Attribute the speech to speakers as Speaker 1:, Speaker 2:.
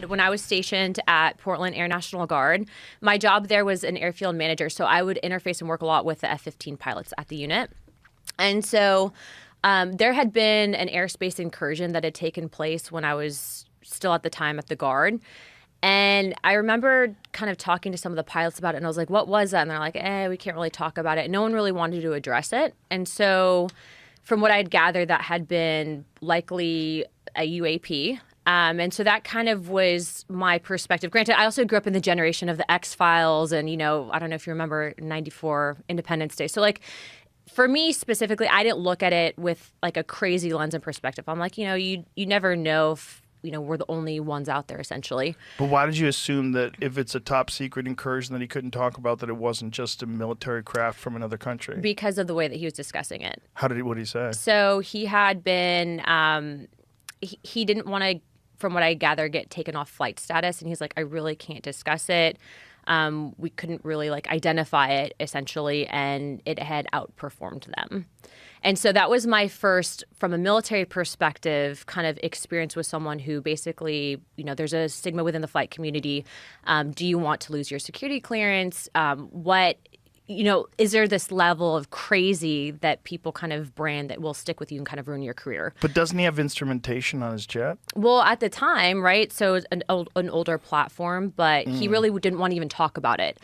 Speaker 1: When I was stationed at Portland Air National Guard, my job there was an airfield manager. So I would interface and work a lot with the F-15 pilots at the unit. And so there had been an airspace incursion that had taken place when I was still at the time at the Guard. And I remember kind of talking to some of the pilots about it. And I was like, what was that? And they're like, we can't really talk about it. No one really wanted to address it. And so from what I'd gathered, that had been likely a UAP. And so that kind of was my perspective. Granted, I also grew up in the generation of the X-Files and, I don't know if you remember 94 Independence Day. So like for me specifically, I didn't look at it with like a crazy lens and perspective. I'm like, you never know if, we're the only ones out there essentially.
Speaker 2: But why did you assume that if it's a top secret incursion that he couldn't talk about, that it wasn't just a military craft from another country?
Speaker 1: Because of the way that he was discussing it.
Speaker 2: What did he say?
Speaker 1: So he had been, he didn't want to, from what I gather, get taken off flight status. And he's like, I really can't discuss it. We couldn't really identify it essentially. And it had outperformed them. And so that was my first, from a military perspective, kind of experience with someone who basically, there's a stigma within the flight community. Do you want to lose your security clearance? Is there this level of crazy that people kind of brand that will stick with you and kind of ruin your career?
Speaker 2: But doesn't he have instrumentation on his jet?
Speaker 1: Well, at the time, right? So it's an older platform, but he really didn't want to even talk about it.